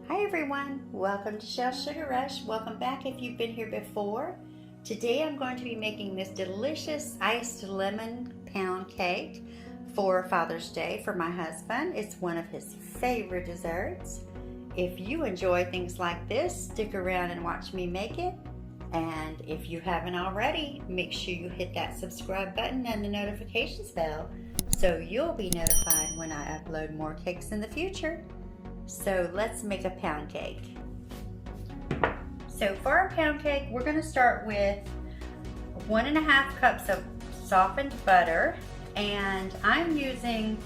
Hi everyone, welcome to Shell's Sugar Rush. Welcome back if you've been here before. Today I'm going to be making this delicious iced lemon pound cake for Father's Day for my husband. It's one of his favorite desserts. If you enjoy things like this, stick around and watch me make it. And if you haven't already, make sure you hit that subscribe button and the notifications bell so you'll be notified when I upload more cakes in the future. So let's make a pound cake. So for our pound cake, we're going to start with 1.5 cups of softened butter, and I'm using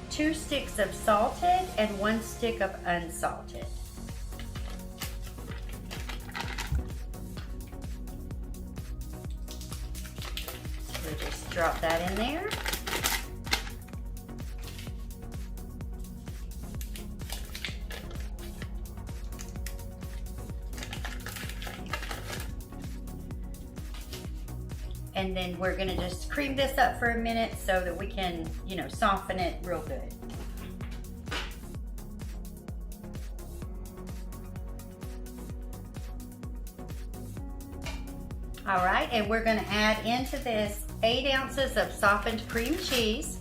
2 sticks of salted and 1 stick of unsalted. So we'll just drop that in there. And then we're gonna just cream this up for a minute so that we can, soften it real good. All right, and we're gonna add into this 8 ounces of softened cream cheese.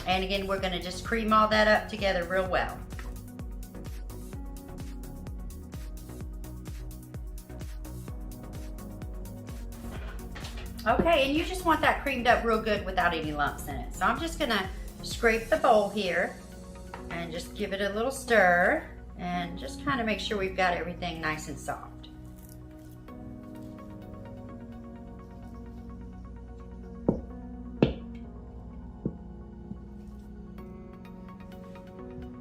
And again, we're gonna just cream all that up together real well. Okay, and you just want that creamed up real good without any lumps in it. So I'm just gonna scrape the bowl here and just give it a little stir and just kind of make sure we've got everything nice and soft.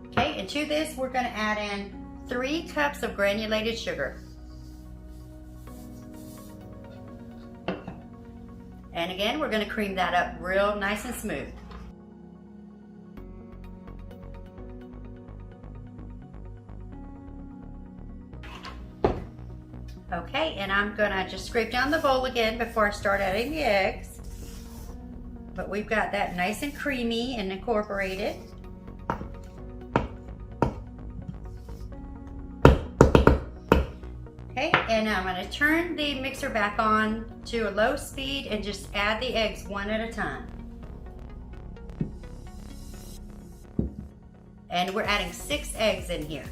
Okay, and to this we're gonna add in 3 cups of granulated sugar. And again, we're going to cream that up real nice and smooth. Okay, and I'm going to just scrape down the bowl again before I start adding the eggs. But we've got that nice and creamy and incorporated. Okay, and I'm going to turn the mixer back on to a low speed and just add the eggs one at a time. And we're adding 6 eggs in here.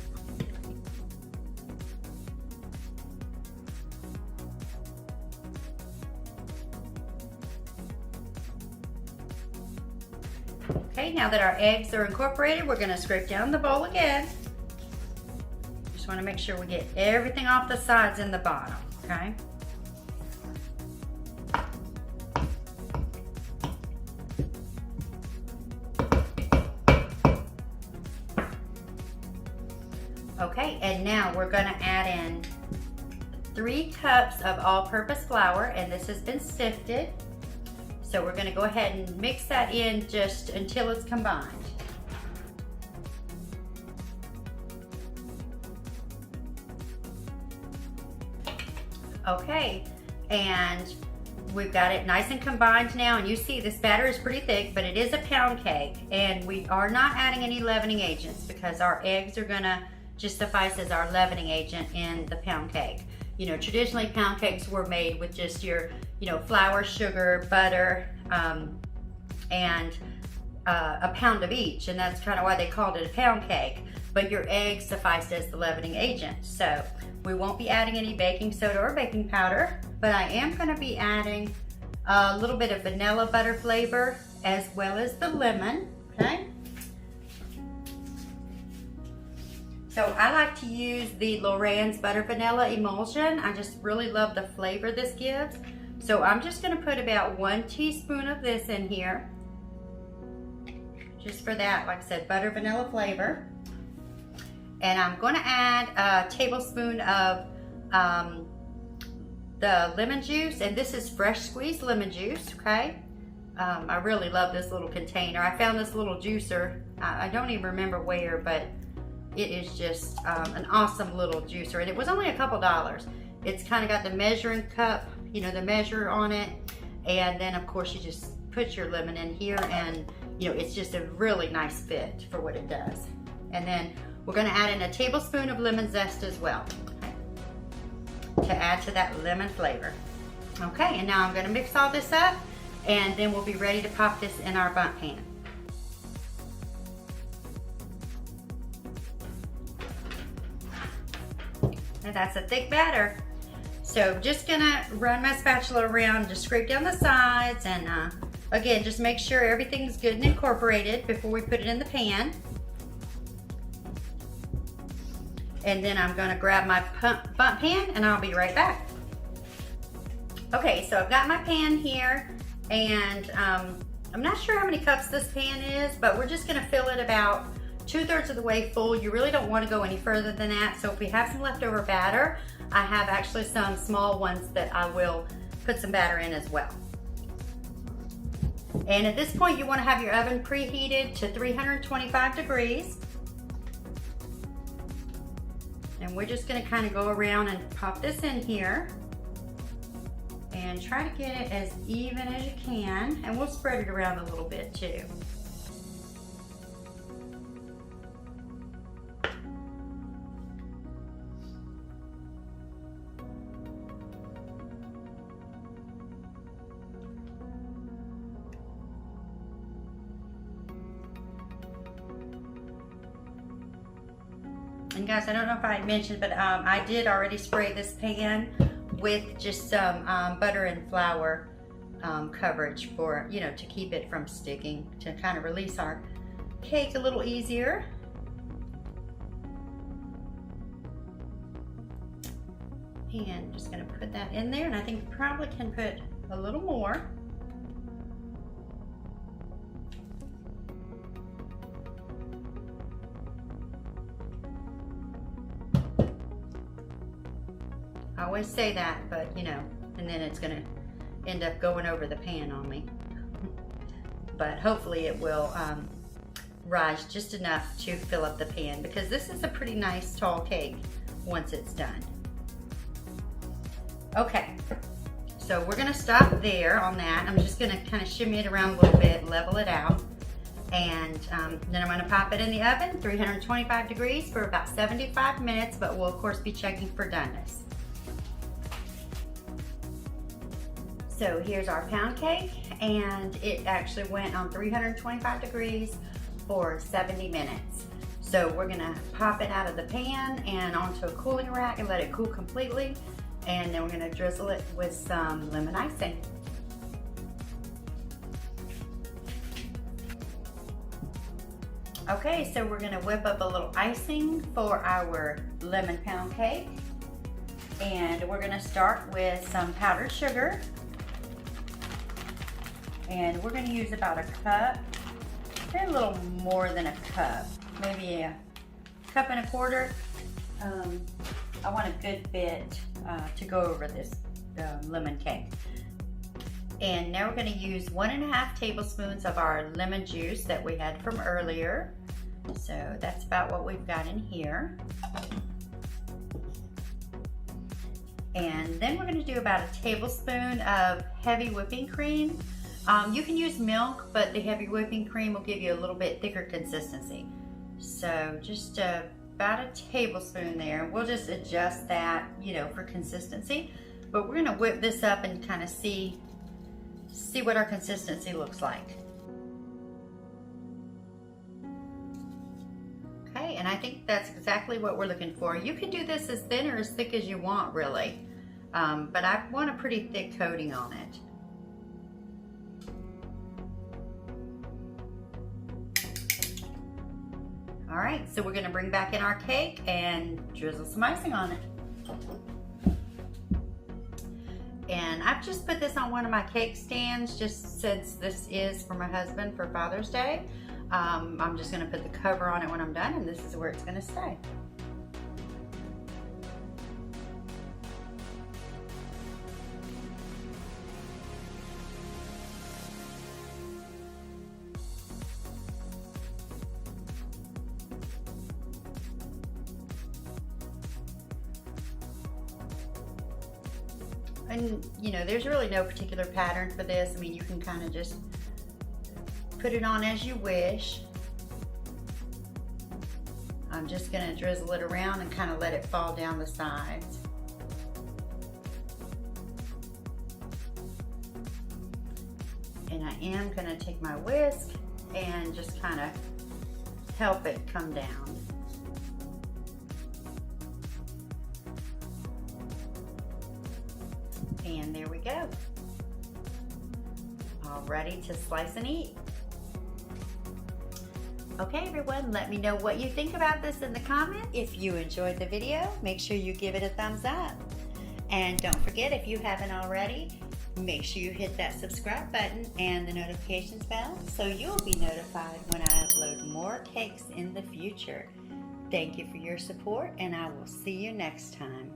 Okay, now that our eggs are incorporated, we're going to scrape down the bowl again. Just want to make sure we get everything off the sides and the bottom, okay? Okay, and now we're going to add in 3 cups of all-purpose flour, and this has been sifted. So we're going to go ahead and mix that in just until it's combined. Okay, and we've got it nice and combined now, and you see this batter is pretty thick, but it is a pound cake, and we are not adding any leavening agents because our eggs are gonna just suffice as our leavening agent in the pound cake. Traditionally pound cakes were made with just your, flour, sugar, butter, and a pound of each, and that's kind of why they called it a pound cake. But your eggs sufficed as the leavening agent. So we won't be adding any baking soda or baking powder, but I am going to be adding a little bit of vanilla butter flavor as well as the lemon, okay? So I like to use the Lorenz butter vanilla emulsion. I just really love the flavor this gives. So I'm just going to put about 1 teaspoon of this in here, just for that, like I said, butter vanilla flavor. And I'm going to add a tablespoon of the lemon juice, and this is fresh squeezed lemon juice, okay? I really love this little container. I found this little juicer, I don't even remember where, but it is just an awesome little juicer, and it was only a couple dollars. It's kind of got the measuring cup, the measure on it, and then of course you just put your lemon in here and you know, it's just a really nice fit for what it does. And then we're gonna add in a tablespoon of lemon zest as well, okay, to add to that lemon flavor. Okay, and now I'm gonna mix all this up, and then we'll be ready to pop this in our bundt pan. And that's a thick batter. So just gonna run my spatula around, just scrape down the sides, and again, just make sure everything's good and incorporated before we put it in the pan. And then I'm gonna grab my bundt pan and I'll be right back. Okay, so I've got my pan here, and I'm not sure how many cups this pan is, but we're just gonna fill it about 2/3 of the way full. You really don't want to go any further than that. So if we have some leftover batter, I have actually some small ones that I will put some batter in as well. And at this point, you want to have your oven preheated to 325 degrees. And we're just going to kind of go around and pop this in here. And try to get it as even as you can. And we'll spread it around a little bit too. And guys, I don't know if I mentioned, but I did already spray this pan with just some butter and flour coverage for, you know, to keep it from sticking, to kind of release our cake a little easier. And I'm just gonna put that in there, and I think we probably can put a little more. I always say that, but you know, and then it's gonna end up going over the pan on me. But hopefully it will rise just enough to fill up the pan, because this is a pretty nice tall cake once it's done. Okay, so we're gonna stop there on that. I'm just gonna kind of shimmy it around a little bit, level it out. And then I'm gonna pop it in the oven, 325 degrees for about 75 minutes, but we'll of course be checking for doneness. So here's our pound cake, and it actually went on 325 degrees for 70 minutes. So we're gonna pop it out of the pan and onto a cooling rack and let it cool completely. And then we're gonna drizzle it with some lemon icing. Okay, so we're gonna whip up a little icing for our lemon pound cake. And we're gonna start with some powdered sugar. And we're gonna use about a cup, maybe a little more than a cup, maybe a cup and a quarter. I want a good bit to go over this lemon cake. And now we're gonna use 1.5 tablespoons of our lemon juice that we had from earlier. So that's about what we've got in here. And then we're gonna do about a tablespoon of heavy whipping cream. You can use milk, but the heavy whipping cream will give you a little bit thicker consistency. So just about a tablespoon there. We'll just adjust that, you know, for consistency. But we're gonna whip this up and kind of see what our consistency looks like. Okay, and I think that's exactly what we're looking for. You can do this as thin or as thick as you want, really. But I want a pretty thick coating on it. All right, so we're gonna bring back in our cake and drizzle some icing on it. And I've just put this on one of my cake stands, just since this is for my husband for Father's Day. I'm just gonna put the cover on it when I'm done, and this is where it's gonna stay. And you know, there's really no particular pattern for this. I mean, you can kind of just put it on as you wish. I'm just gonna drizzle it around and kind of let it fall down the sides. And I am gonna take my whisk and just kind of help it come down. And there we go. All ready to slice and eat. Okay everyone, let me know what you think about this in the comments. If you enjoyed the video, make sure you give it a thumbs up. And don't forget, if you haven't already, make sure you hit that subscribe button and the notifications bell so you'll be notified when I upload more cakes in the future. Thank you for your support, and I will see you next time.